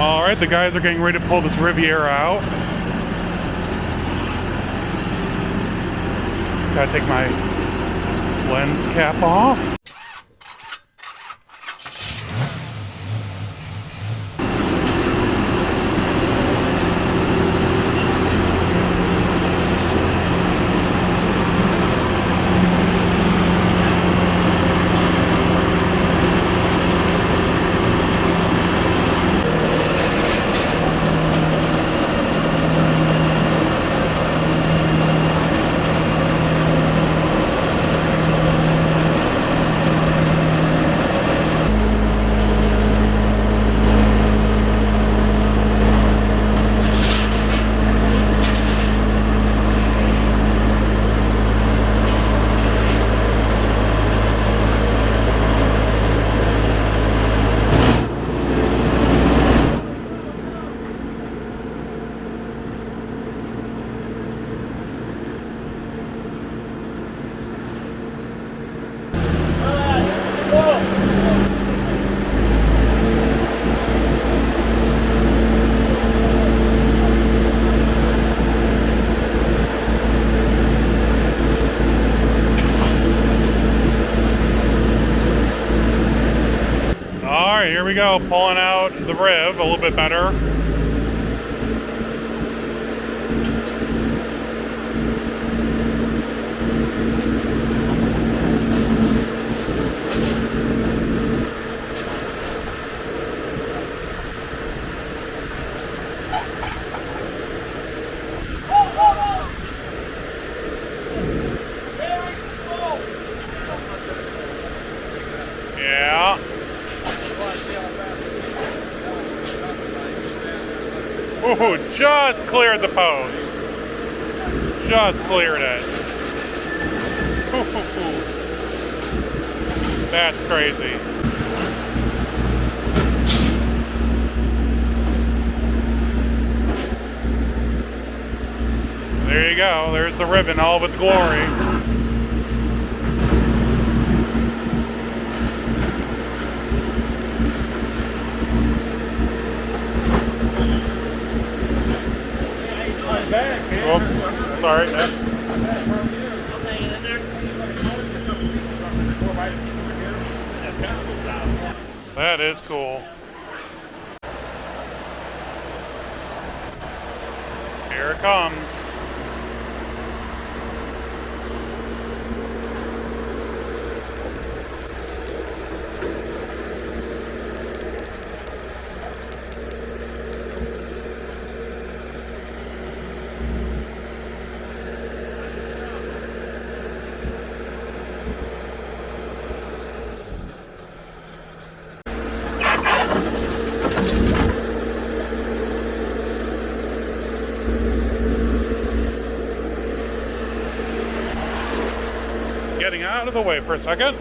Alright, the guys are getting ready to pull this Riviera out. Gotta take my lens cap off. Alright, here we go, pulling out the Riv a little bit better. Yeah. Ooh, just cleared the post. Just cleared it. Ooh. That's crazy. There you go. There's the ribbon, all of its glory. Oh, that's all right. That is cool. Here it comes. Getting out of the way for a second.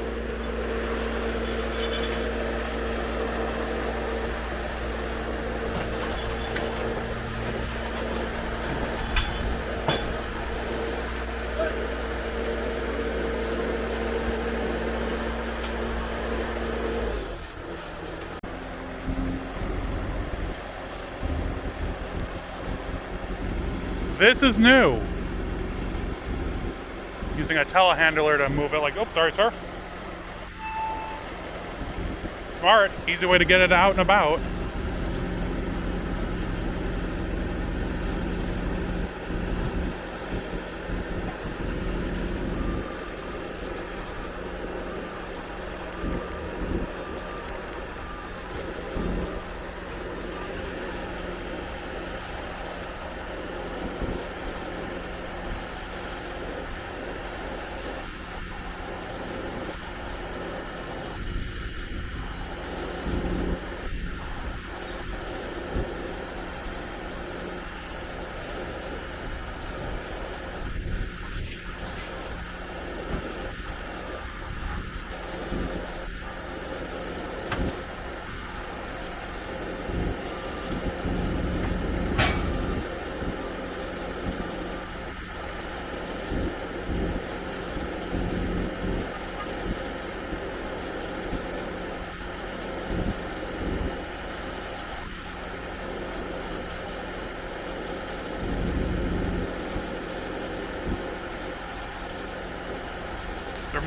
This is new. Using a telehandler to move it like, oops, sorry, sir. Smart, easy way to get it out and about.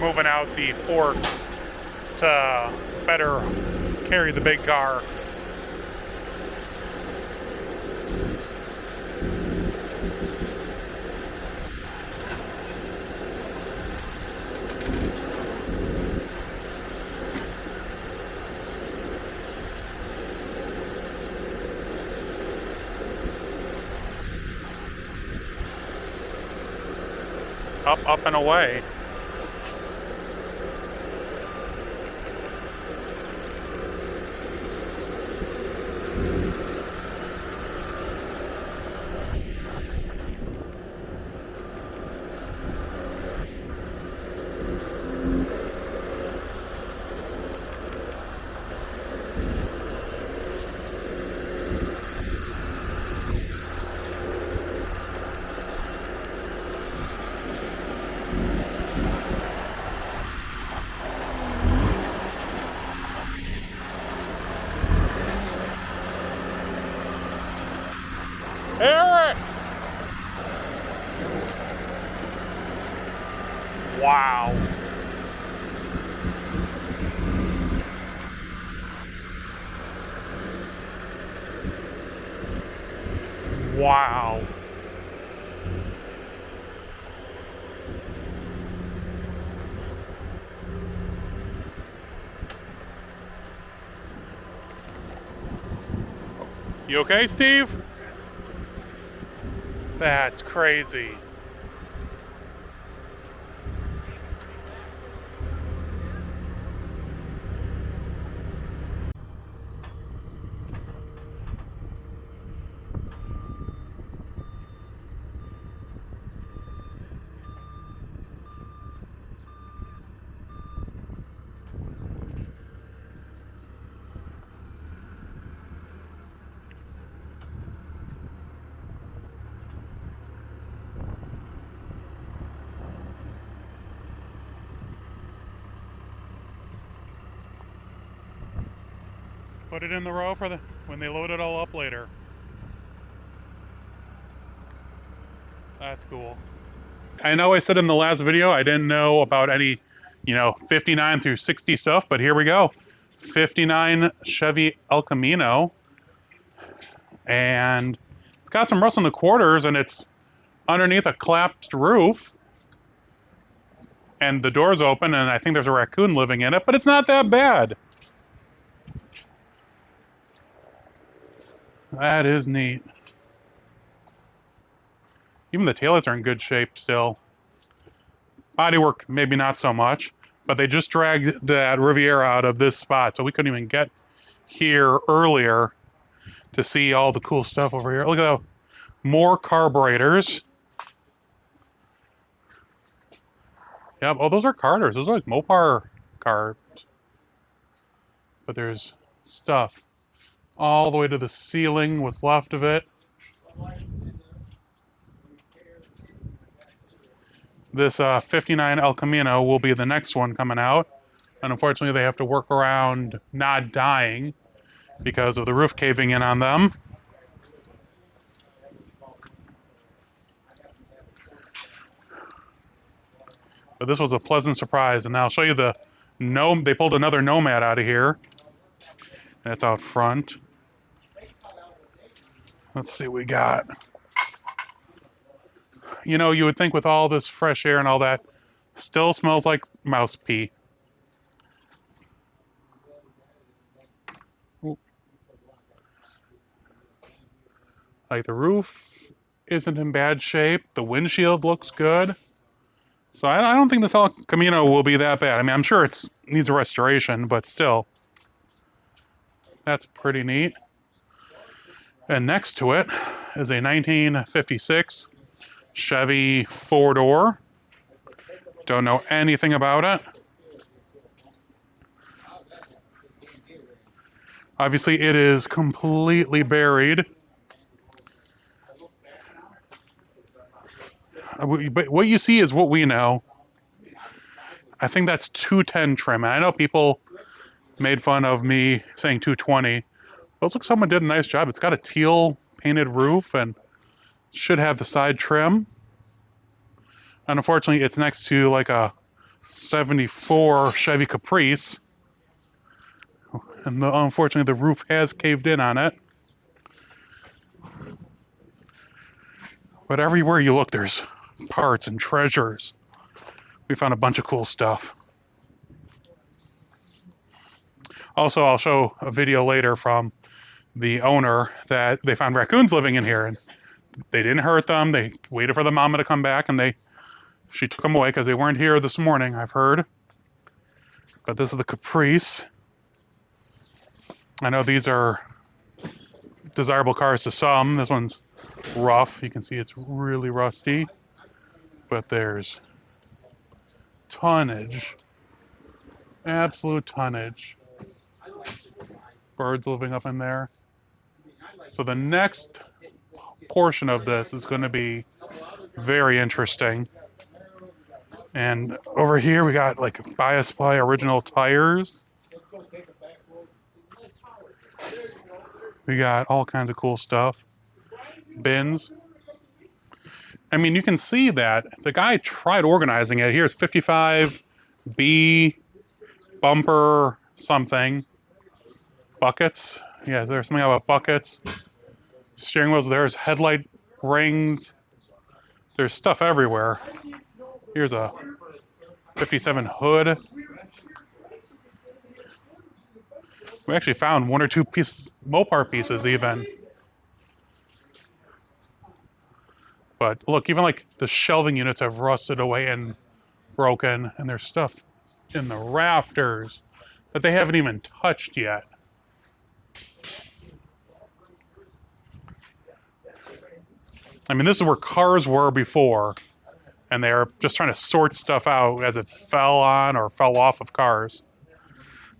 moving out the forks to better carry the big car. Up and away. Eric! Wow. Wow. You okay, Steve? That's crazy. Put it in the row for when they load it all up later. That's cool. I know I said in the last video I didn't know about any, 59 through 60 stuff, but here we go. 59 Chevy El Camino. And it's got some rust in the quarters, and it's underneath a collapsed roof. And the door's open, and I think there's a raccoon living in it, but it's not that bad. That is neat. Even the taillights are in good shape still. Bodywork, maybe not so much, but they just dragged that Riviera out of this spot, so we couldn't even get here earlier to see all the cool stuff over here. Look at that. More carburetors. Yep, oh, those are Carters. Those are like Mopar cars. But there's stuff all the way to the ceiling, what's left of it. This 59 El Camino will be the next one coming out. And unfortunately, they have to work around not dying because of the roof caving in on them. But this was a pleasant surprise. And now I'll show you they pulled another Nomad out of here. That's out front. Let's see what we got. You would think with all this fresh air and all that, still smells like mouse pee. Ooh. Like the roof isn't in bad shape. The windshield looks good. So I don't think this El Camino will be that bad. I mean, I'm sure it needs a restoration, but still. That's pretty neat. And next to it is a 1956 Chevy 4-door. Don't know anything about it. Obviously, it is completely buried. But what you see is what we know. I think that's 210 trim. And I know people made fun of me saying 220. But it looks like someone did a nice job. It's got a teal painted roof and should have the side trim. And unfortunately, it's next to like a '74 Chevy Caprice. And unfortunately, the roof has caved in on it. But everywhere you look, there's parts and treasures. We found a bunch of cool stuff. Also, I'll show a video later from the owner that they found raccoons living in here, and they didn't hurt them. They waited for the mama to come back, and she took them away because they weren't here this morning, I've heard. But this is the Caprice. I know these are desirable cars to some. This one's rough. You can see it's really rusty. But there's tonnage. Absolute tonnage. Birds living up in there. So the next portion of this is going to be very interesting. And over here we got like Bias Supply original tires. We got all kinds of cool stuff. Bins. I mean, you can see that the guy tried organizing it. Here's 55B, bumper, something. Buckets. Yeah, there's something about buckets. Steering wheels, there's headlight rings. There's stuff everywhere. Here's a 57 hood. We actually found one or two pieces, Mopar pieces even. But look, even like the shelving units have rusted away and broken, and there's stuff in the rafters that they haven't even touched yet. I mean, this is where cars were before, and they're just trying to sort stuff out as it fell on or fell off of cars.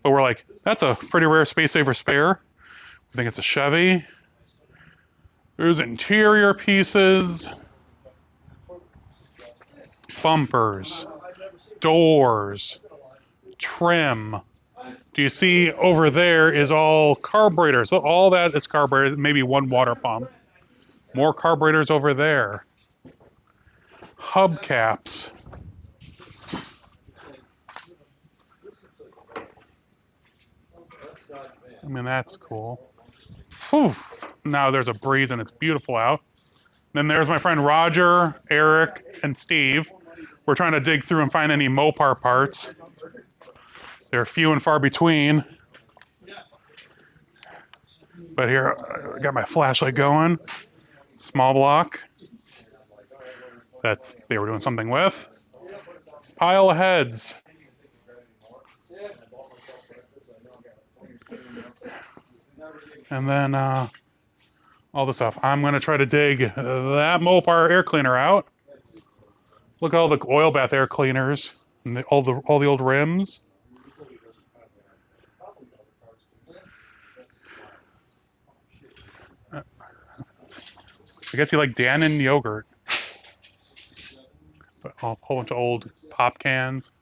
But we're like, that's a pretty rare Space Saver spare. I think it's a Chevy. There's interior pieces, bumpers, doors, trim. Do you see over there is all carburetors? So all that is carburetors, maybe one water pump. More carburetors over there. Hubcaps. I mean, that's cool. Whew. Now there's a breeze and it's beautiful out. Then there's my friend Roger, Eric, and Steve. We're trying to dig through and find any Mopar parts. They're few and far between. But here, I got my flashlight going. Small block. They were doing something with. Pile of heads. And then all the stuff. I'm going to try to dig that Mopar air cleaner out. Look at all the oil bath air cleaners and all the old rims. I guess you like Dannon yogurt. But a whole bunch of old pop cans,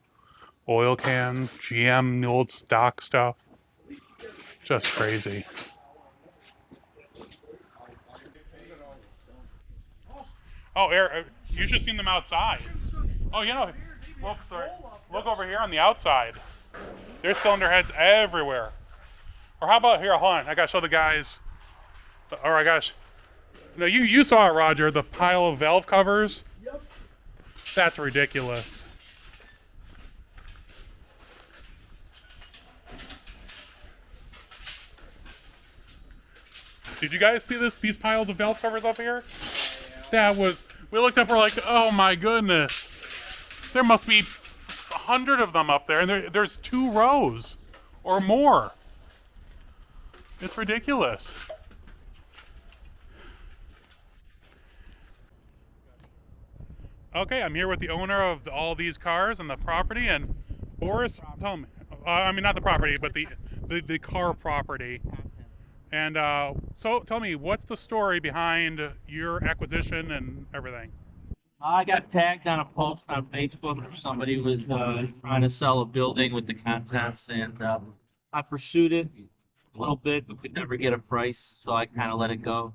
oil cans, GM old stock stuff. Just crazy. Oh, Eric, you should have seen them outside. Oh, you know, look, sorry. Look over here on the outside. There's cylinder heads everywhere. Or how about here, hold on, I gotta show the guys. Oh my gosh. No, you saw it, Roger, the pile of valve covers. Yep. That's ridiculous. Did you guys see these piles of valve covers up here? We looked up, we're like, oh my goodness. There must be 100 of them up there, and there's 2 rows or more. It's ridiculous. Okay, I'm here with the owner of all these cars and the property, and Boris, tell me, I mean not the property, but the car property. And so tell me, what's the story behind your acquisition and everything? I got tagged on a post on Facebook where somebody was trying to sell a building with the contents, and I pursued it a little bit, but could never get a price, so I kind of let it go.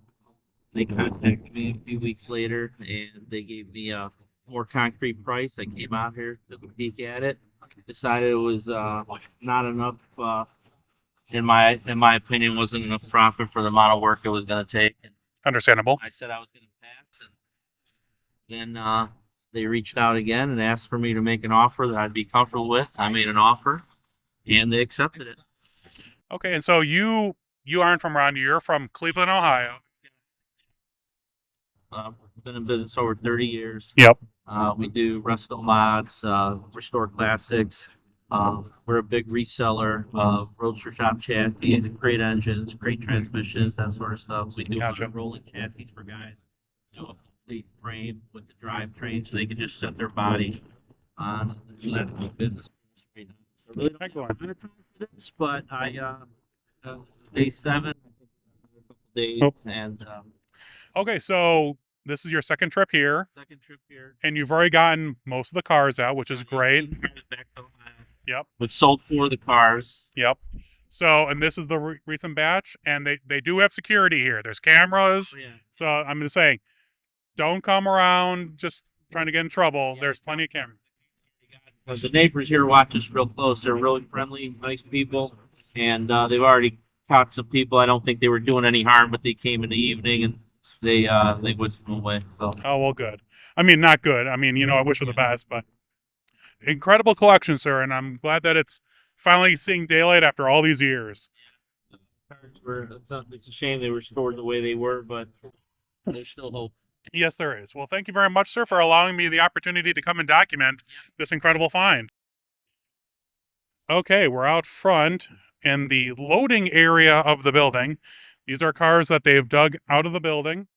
They contacted me a few weeks later, and they gave me a more concrete price. I came out here, took a peek at it, decided it was not enough. In my opinion, wasn't enough profit for the amount of work it was going to take. And Understandable. I said I was going to pass, and then they reached out again and asked for me to make an offer that I'd be comfortable with. I made an offer, and they accepted it. Okay, and so you aren't from around here. You're from Cleveland, Ohio. Been in business over 30 years. Yep. We do resto mods, restore classics. We're a big reseller of roadster shop chassis, crate engines, crate transmissions, that sort of stuff. We do Gotcha. rolling chassis for guys. You know, a complete frame with the drivetrain, so they can just set their body on. So that's my business. So really don't have a lot of time for this, but day 7, days, Oh. and Okay, so this is your second trip here, second trip here. and you've already gotten most of the cars out, which is great. Back to Ohio. Yep. We've sold 4 of the cars. Yep. So, and this is the recent batch, and they do have security here. There's cameras. Yeah. So I'm just saying, don't come around just trying to get in trouble. Yeah. There's plenty of cameras. The neighbors here watch us real close. They're really friendly, nice people, and they've already caught some people. I don't think they were doing any harm, but they came in the evening and they whisked them away. So. Oh, well, good. I mean, not good. I mean, I wish for the best, but incredible collection, sir, and I'm glad that it's finally seeing daylight after all these years. It's a shame they were stored the way they were, but there's still hope. Yes, there is. Well, thank you very much, sir, for allowing me the opportunity to come and document this incredible find. Okay, we're out front in the loading area of the building. These are cars that they've dug out of the building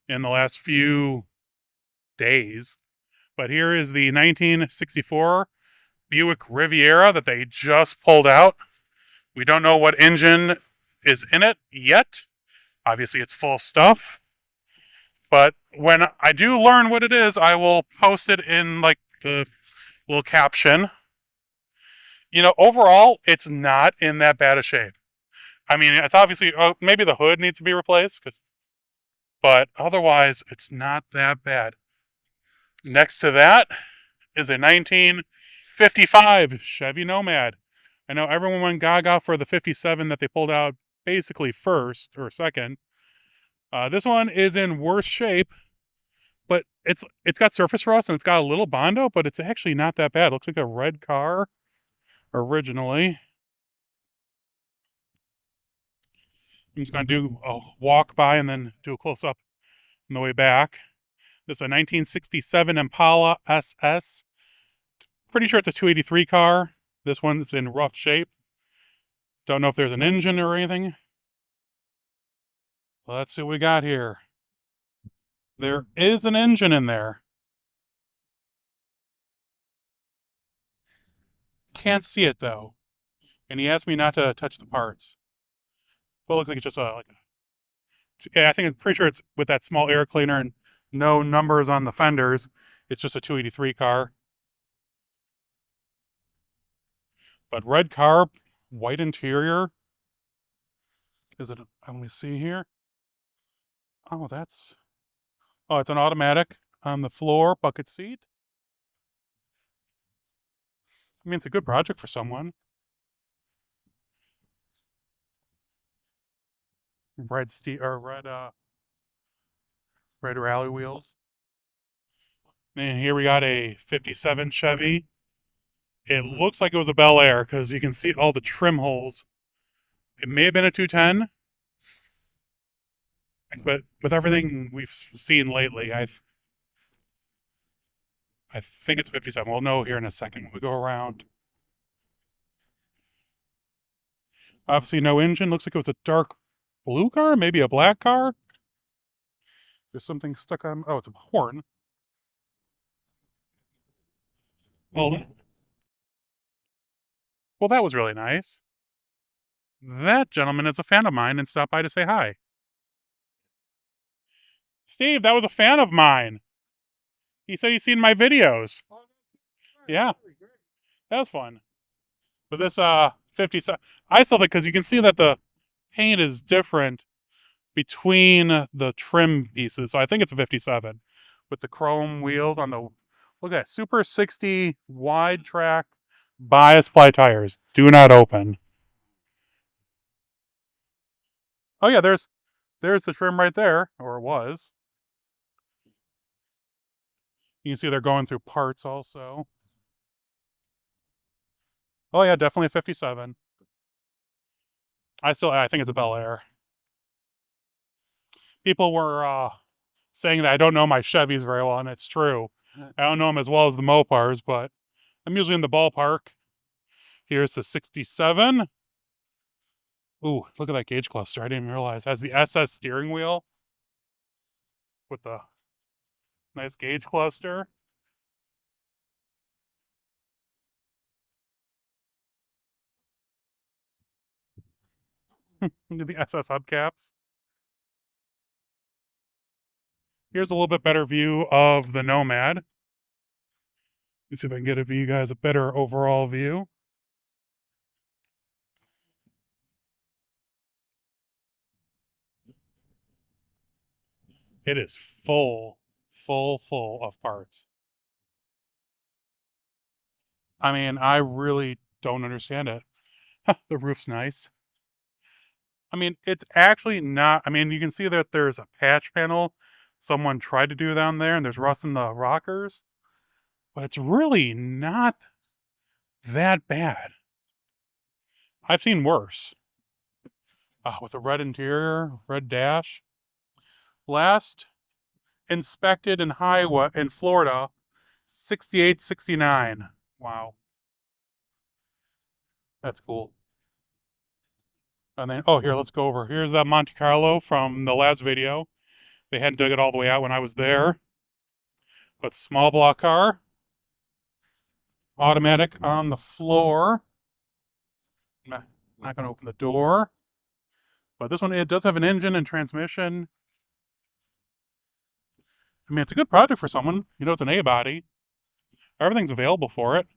in the last few days. But here is the 1964 Buick Riviera that they just pulled out. We don't know what engine is in it yet. Obviously, it's full stuff. But when I do learn what it is, I will post it in like the little caption. Overall, it's not in that bad a shape. I mean, it's obviously, maybe the hood needs to be replaced, but otherwise, it's not that bad. Next to that is a 1955 Chevy Nomad. I know everyone went gaga for the 57 that they pulled out basically first or second. This one is in worse shape, but it's got surface rust and it's got a little Bondo, but it's actually not that bad. It looks like a red car originally. I'm just going to do a walk by and then do a close-up on the way back. This is a 1967 Impala SS. Pretty sure it's a 283 car. This one's in rough shape. Don't know if there's an engine or anything. Well, let's see what we got here. There is an engine in there. Can't see it, though. And he asked me not to touch the parts. Well, it looks like it's just yeah, I think I'm pretty sure it's with that small air cleaner and no numbers on the fenders. It's just a 283 car. But red car, white interior. Is it? Let me see here. Oh, it's an automatic on the floor, bucket seat. I mean, it's a good project for someone. Red rally wheels. And here we got a 57 Chevy. It looks like it was a Bel Air because you can see all the trim holes. It may have been a 210, but with everything we've seen lately, I think it's a 57. We'll know here in a second when we go around. Obviously, no engine. Looks like it was a dark blue car, maybe a black car. There's something stuck on. Oh, it's a horn. Well, that was really nice. That gentleman is a fan of mine and stopped by to say hi. Steve, that was a fan of mine. He said he's seen my videos. Yeah, that was fun. But this 57, I still think because you can see that the paint is different between the trim pieces. So I think it's a 57 with the chrome wheels on the Look at that. Super 60 wide track bias ply tires. Do not open. Oh yeah, there's the trim right there, or it was. You can see they're going through parts also. Oh yeah, definitely a 57. I think it's a Bel Air. People were saying that I don't know my Chevys very well, and it's true. I don't know them as well as the Mopars, but I'm usually in the ballpark. Here's the 67. Ooh, look at that gauge cluster. I didn't even realize. It has the SS steering wheel with the nice gauge cluster. The SS hubcaps. Here's a little bit better view of the Nomad. Let's see if I can get you guys a better overall view. It is full of parts. I mean, I really don't understand it. The roof's nice. I mean, it's actually not. I mean, you can see that there's a patch panel someone tried to do down there, and there's rust in the rockers, but it's really not that bad. I've seen worse. With a red interior, red dash. Last inspected in Florida, 68, 69. Wow. That's cool. And then, oh, here, let's go over. Here's that Monte Carlo from the last video. They hadn't dug it all the way out when I was there. But small block car. Automatic on the floor. Not going to open the door. But this one, it does have an engine and transmission. I mean, it's a good project for someone. You know, it's an A-body. Everything's available for it.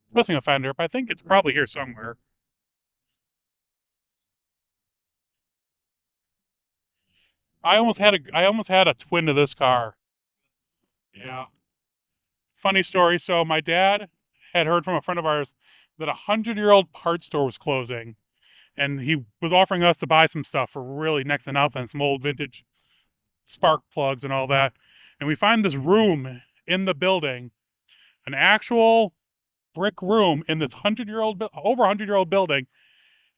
It's missing a fender, but I think it's probably here somewhere. I almost had a twin to this car. Yeah. Funny story. So my dad had heard from a friend of ours that 100-year-old parts store was closing, and he was offering us to buy some stuff for really next to nothing, some old vintage spark plugs and all that. And we find this room in the building, an actual brick room in this over 100-year-old building,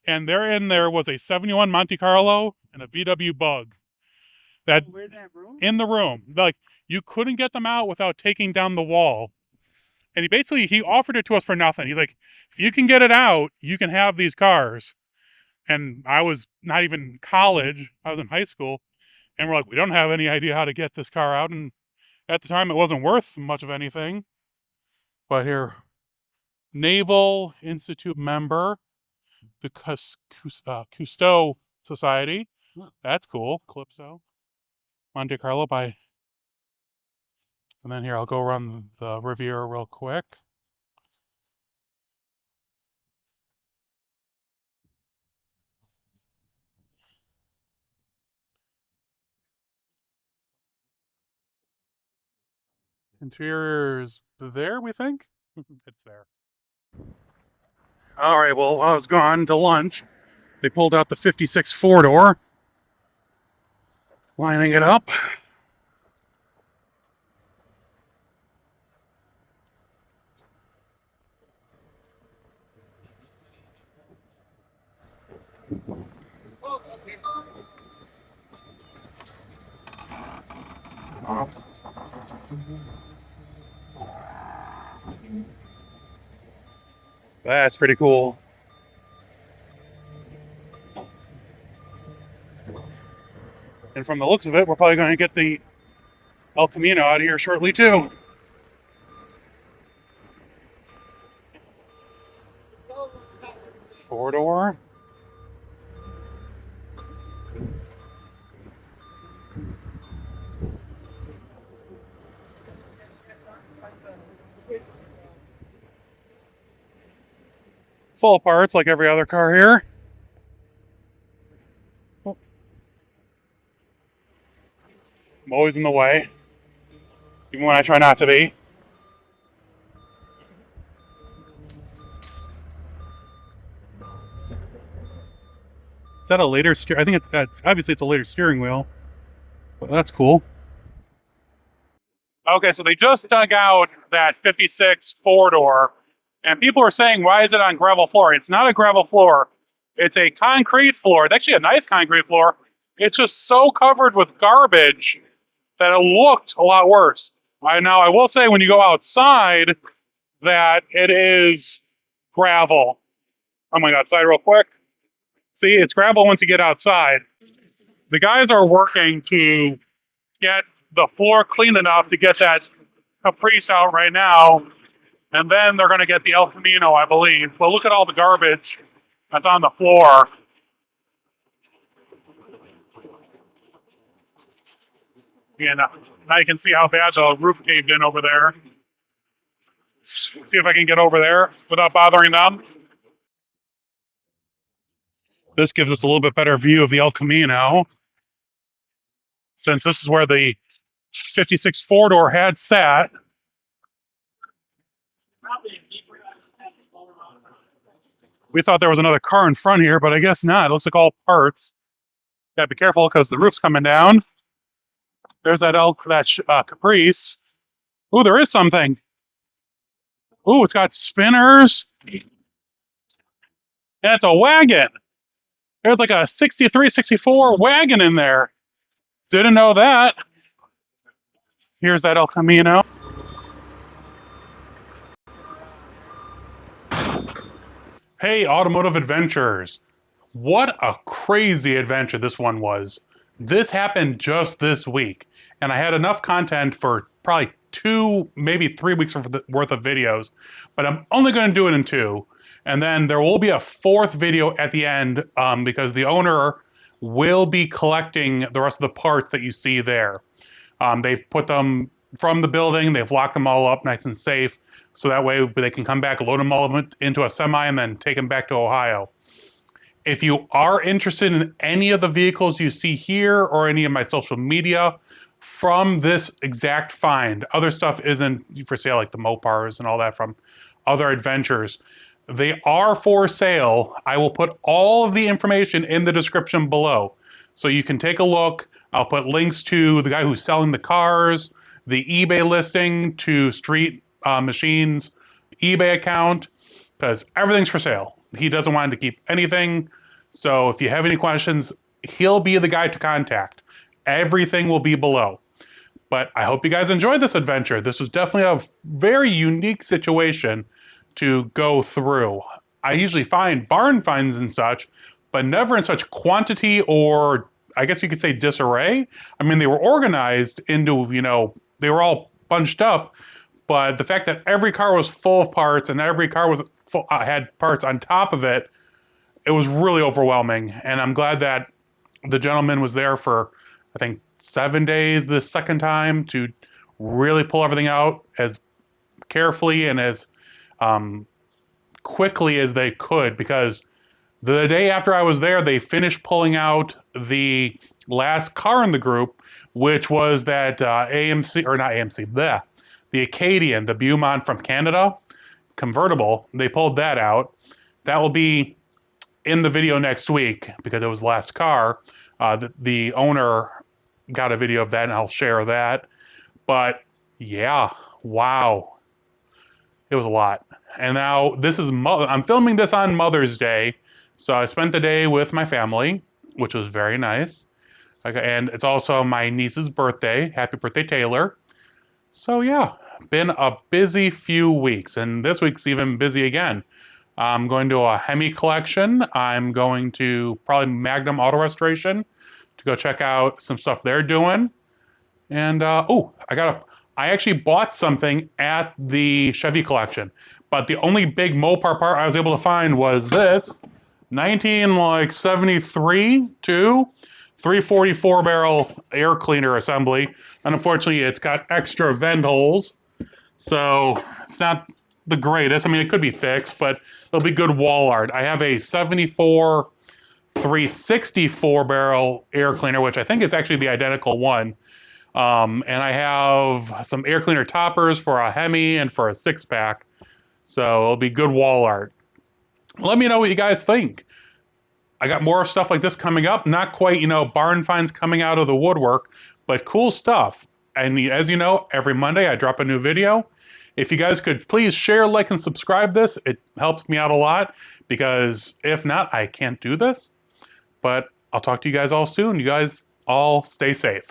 and there was a 71 Monte Carlo and a VW Bug. Where's that room? In the room, like you couldn't get them out without taking down the wall. And he offered it to us for nothing. He's like, if you can get it out, you can have these cars. And I was not even in college. I was in high school. And we're like, we don't have any idea how to get this car out. And at the time, it wasn't worth much of anything. But here, Naval Institute member, the Cousteau Society. That's cool. Calypso. Monte Carlo by... And then here, I'll go around the Riviera real quick. Interior's there, we think? It's there. All right, well, while I was gone to lunch, they pulled out the 56 four-door, lining it up. That's pretty cool. And from the looks of it, we're probably going to get the El Camino out of here shortly, too. Four-door. Full of parts like every other car here. I'm always in the way, even when I try not to be. Is that a later steer? I think it's obviously it's a later steering wheel. But that's cool. Okay, so they just dug out that 56 four-door, and people are saying, why is it on gravel floor? It's not a gravel floor. It's a concrete floor. It's actually a nice concrete floor. It's just so covered with garbage that it looked a lot worse. Now, I will say when you go outside that it is gravel. I'm going outside real quick. See, it's gravel once you get outside. The guys are working to get the floor clean enough to get that Caprice out right now, and then they're going to get the El Camino, I believe. But look at all the garbage that's on the floor. And now you can see how bad the roof caved in over there. See if I can get over there without bothering them. This gives us a little bit better view of the El Camino, since this is where the 56 four-door had sat. We thought there was another car in front here, but I guess not. It looks like all parts. Gotta be careful because the roof's coming down. There's that Caprice. Ooh, there is something. Ooh, it's got spinners. And it's a wagon. There's like a 63, 64 wagon in there. Didn't know that. Here's that El Camino. Hey, Automotive Adventures. What a crazy adventure this one was. This happened just this week, and I had enough content for probably 2, maybe 3 weeks worth of videos, but I'm only going to do it in 2. And then there will be a 4th video at the end because the owner will be collecting the rest of the parts that you see there. They've put them from the building, they've locked them all up nice and safe, so that way they can come back, load them all into a semi, and then take them back to Ohio. If you are interested in any of the vehicles you see here or any of my social media from this exact find, other stuff isn't for sale, like the Mopars and all that from other adventures. They are for sale. I will put all of the information in the description below, so you can take a look. I'll put links to the guy who's selling the cars, the eBay listing, to Street Machines eBay account, because everything's for sale. He doesn't want to keep anything. So if you have any questions, he'll be the guy to contact. Everything will be below. But I hope you guys enjoyed this adventure. This was definitely a very unique situation to go through. I usually find barn finds and such, but never in such quantity, or I guess you could say disarray. I mean, they were organized into, they were all bunched up, but the fact that every car was full of parts and every car was had parts on top of it, it was really overwhelming. And I'm glad that the gentleman was there for, I think, 7 days the second time to really pull everything out as carefully and as quickly as they could, because the day after I was there, they finished pulling out the last car in the group, which was that the Acadian, the Beaumont from Canada, convertible. They pulled that out. That will be in the video next week because it was the last car. The owner got a video of that, and I'll share that. But yeah, wow. It was a lot. And now this is, I'm filming this on Mother's Day. So I spent the day with my family, which was very nice. And it's also my niece's birthday. Happy birthday, Taylor. So yeah, been a busy few weeks. And this week's even busy again. I'm going to a Hemi collection. I'm going to probably Magnum Auto Restoration to go check out some stuff they're doing. And I actually bought something at the Chevy collection, but the only big Mopar part I was able to find was this 1973 344 barrel air cleaner assembly. And unfortunately, it's got extra vent holes, so it's not the greatest. I mean, it could be fixed, but it'll be good wall art. I have a 74 364 barrel air cleaner, which I think is actually the identical one. And I have some air cleaner toppers for a Hemi and for a 6-pack. So it'll be good wall art. Let me know what you guys think. I got more stuff like this coming up. Not quite, barn finds coming out of the woodwork, but cool stuff. And as you know, every Monday I drop a new video. If you guys could please share, like, and subscribe this, it helps me out a lot, because if not, I can't do this. But I'll talk to you guys all soon. You guys all stay safe.